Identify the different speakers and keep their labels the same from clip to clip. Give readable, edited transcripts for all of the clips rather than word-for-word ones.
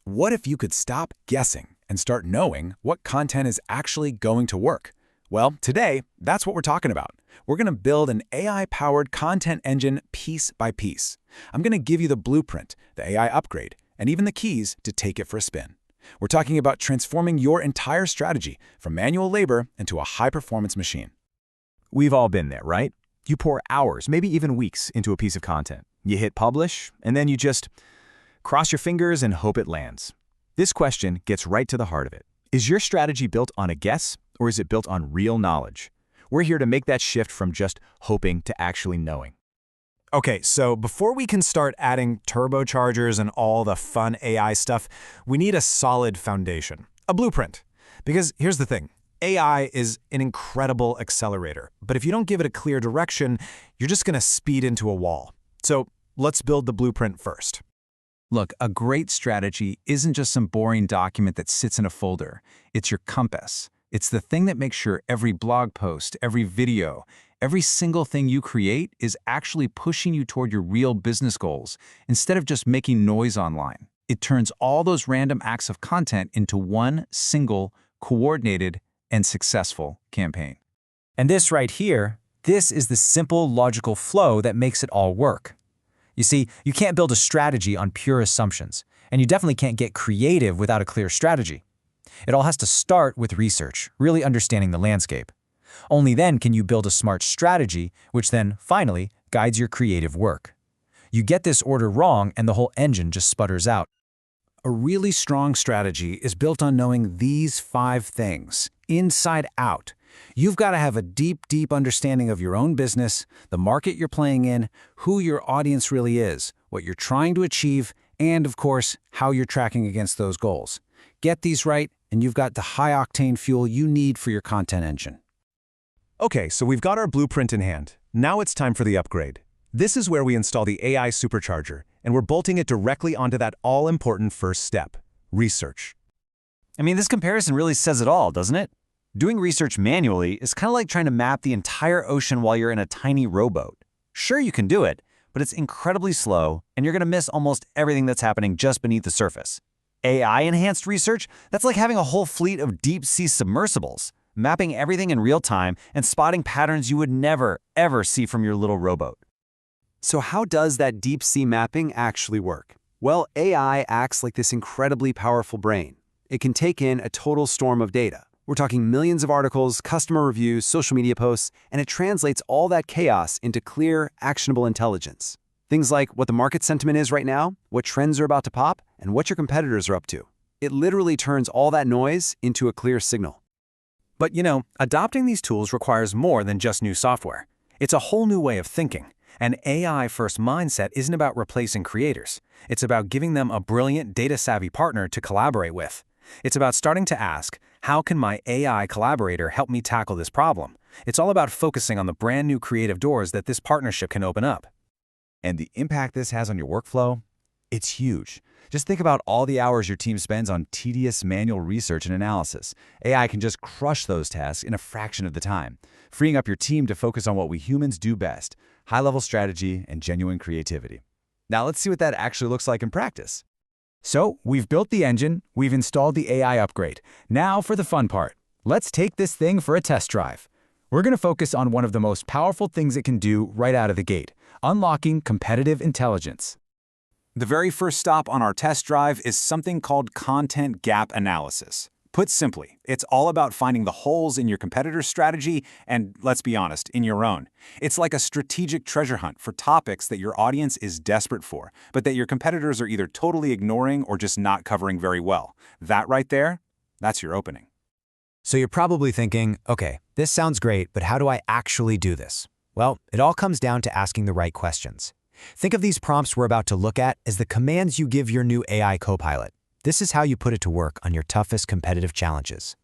Speaker 1: What if you could stop guessing and start knowing what content is actually going to work? Well, today, that's what we're talking about. We're going to build an AI-powered content engine piece by piece. I'm going to give you the blueprint, the AI upgrade, and even the keys to take it for a spin. We're talking about transforming your entire strategy from manual labor into a high-performance machine.
Speaker 2: We've all been there, right? You pour hours, maybe even weeks, into a piece of content. You hit publish, and then you just cross your fingers and hope it lands. This question gets right to the heart of it. Is your strategy built on a guess, or is it built on real knowledge? We're here to make that shift from just hoping to actually knowing.
Speaker 3: Okay, so before we can start adding turbochargers and all the fun AI stuff, we need a solid foundation, a blueprint. Because here's the thing, AI is an incredible accelerator, but if you don't give it a clear direction, you're just going to speed into a wall. So let's build the blueprint first.
Speaker 4: Look, a great strategy isn't just some boring document that sits in a folder. It's your compass. It's the thing that makes sure every blog post, every video, every single thing you create is actually pushing you toward your real business goals, instead of just making noise online. It turns all those random acts of content into one single, coordinated, and successful campaign.
Speaker 5: And this right here, this is the simple logical flow that makes it all work. You see, you can't build a strategy on pure assumptions, and you definitely can't get creative without a clear strategy. It all has to start with research, really understanding the landscape. Only then can you build a smart strategy, which then, finally, guides your creative work. You get this order wrong and the whole engine just sputters out.
Speaker 1: A really strong strategy is built on knowing these 5 things, inside out. You've got to have a deep, deep understanding of your own business, the market you're playing in, who your audience really is, what you're trying to achieve, and, of course, how you're tracking against those goals. Get these right, and you've got the high-octane fuel you need for your content engine.
Speaker 3: Okay, so we've got our blueprint in hand. Now it's time for the upgrade. This is where we install the AI supercharger, and we're bolting it directly onto that all-important first step, research.
Speaker 5: I mean, this comparison really says it all, doesn't it? Doing research manually is kind of like trying to map the entire ocean while you're in a tiny rowboat. Sure, you can do it, but it's incredibly slow, and you're going to miss almost everything that's happening just beneath the surface. AI-enhanced research, that's like having a whole fleet of deep-sea submersibles, mapping everything in real time and spotting patterns you would never, ever see from your little rowboat.
Speaker 6: So how does that deep-sea mapping actually work? Well, AI acts like this incredibly powerful brain. It can take in a total storm of data. We're talking millions of articles, customer reviews, social media posts, and it translates all that chaos into clear, actionable intelligence. Things like what the market sentiment is right now, what trends are about to pop, and what your competitors are up to. It literally turns all that noise into a clear signal.
Speaker 3: But adopting these tools requires more than just new software. It's a whole new way of thinking. An AI-first mindset isn't about replacing creators. It's about giving them a brilliant, data-savvy partner to collaborate with. It's about starting to ask, how can my AI collaborator help me tackle this problem? It's all about focusing on the brand new creative doors that this partnership can open up.
Speaker 2: And the impact this has on your workflow? It's huge. Just think about all the hours your team spends on tedious manual research and analysis. AI can just crush those tasks in a fraction of the time, freeing up your team to focus on what we humans do best, high-level strategy and genuine creativity. Now let's see what that actually looks like in practice.
Speaker 4: So, we've built the engine, we've installed the AI upgrade. Now for the fun part. Let's take this thing for a test drive. We're going to focus on one of the most powerful things it can do right out of the gate, unlocking competitive intelligence.
Speaker 1: The very first stop on our test drive is something called content gap analysis. Put simply, it's all about finding the holes in your competitor's strategy and, let's be honest, in your own. It's like a strategic treasure hunt for topics that your audience is desperate for, but that your competitors are either totally ignoring or just not covering very well. That right there, that's your opening.
Speaker 5: So you're probably thinking, okay, this sounds great, but how do I actually do this? Well, it all comes down to asking the right questions. Think of these prompts we're about to look at as the commands you give your new AI copilot. This is how you put it to work on your toughest competitive challenges.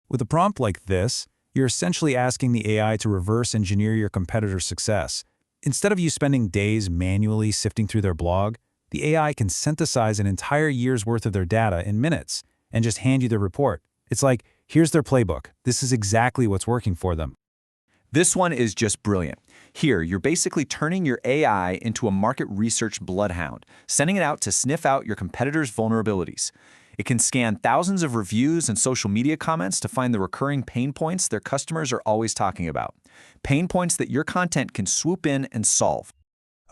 Speaker 1: With a prompt like this, you're essentially asking the AI to reverse engineer your competitor's success. Instead of you spending days manually sifting through their blog, the AI can synthesize an entire year's worth of their data in minutes and just hand you the report. It's like, here's their playbook. This is exactly what's working for them.
Speaker 2: This one is just brilliant. Here, you're basically turning your AI into a market research bloodhound, sending it out to sniff out your competitors' vulnerabilities. It can scan thousands of reviews and social media comments to find the recurring pain points their customers are always talking about. Pain points that your content can swoop in and solve.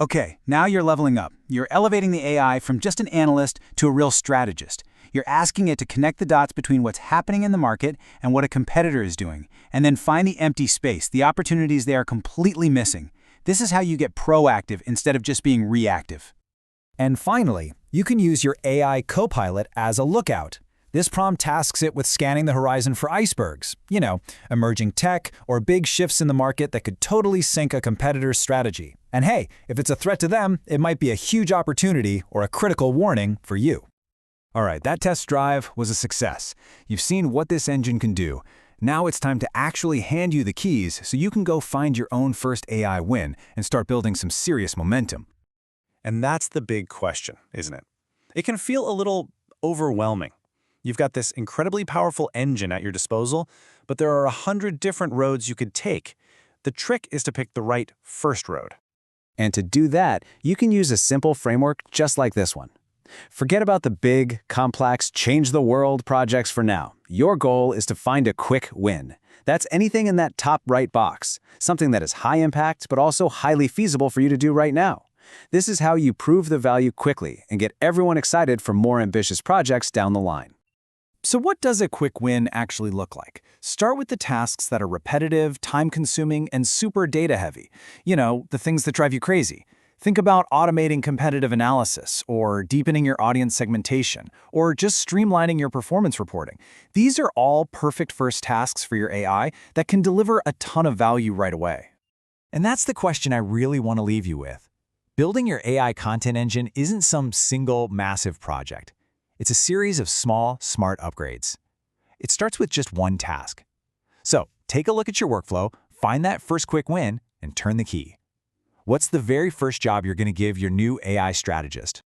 Speaker 1: Okay, now you're leveling up. You're elevating the AI from just an analyst to a real strategist. You're asking it to connect the dots between what's happening in the market and what a competitor is doing, and then find the empty space, the opportunities they are completely missing. This is how you get proactive instead of just being reactive.
Speaker 5: And finally, you can use your AI Copilot as a lookout. This prompt tasks it with scanning the horizon for icebergs, emerging tech or big shifts in the market that could totally sink a competitor's strategy. And hey, if it's a threat to them, it might be a huge opportunity or a critical warning for you.
Speaker 1: All right, that test drive was a success. You've seen what this engine can do. Now it's time to actually hand you the keys so you can go find your own first AI win and start building some serious momentum.
Speaker 3: And that's the big question, isn't it? It can feel a little overwhelming. You've got this incredibly powerful engine at your disposal, but there are 100 different roads you could take. The trick is to pick the right first road.
Speaker 6: And to do that, you can use a simple framework just like this one. Forget about the big, complex, change-the-world projects for now. Your goal is to find a quick win. That's anything in that top right box, something that is high impact but also highly feasible for you to do right now. This is how you prove the value quickly and get everyone excited for more ambitious projects down the line.
Speaker 3: So what does a quick win actually look like? Start with the tasks that are repetitive, time-consuming, and super data-heavy. The things that drive you crazy. Think about automating competitive analysis, or deepening your audience segmentation, or just streamlining your performance reporting. These are all perfect first tasks for your AI that can deliver a ton of value right away.
Speaker 5: And that's the question I really want to leave you with. Building your AI content engine isn't some single massive project. It's a series of small, smart upgrades. It starts with just one task. So take a look at your workflow, find that first quick win, and turn the key. What's the very first job you're going to give your new AI strategist?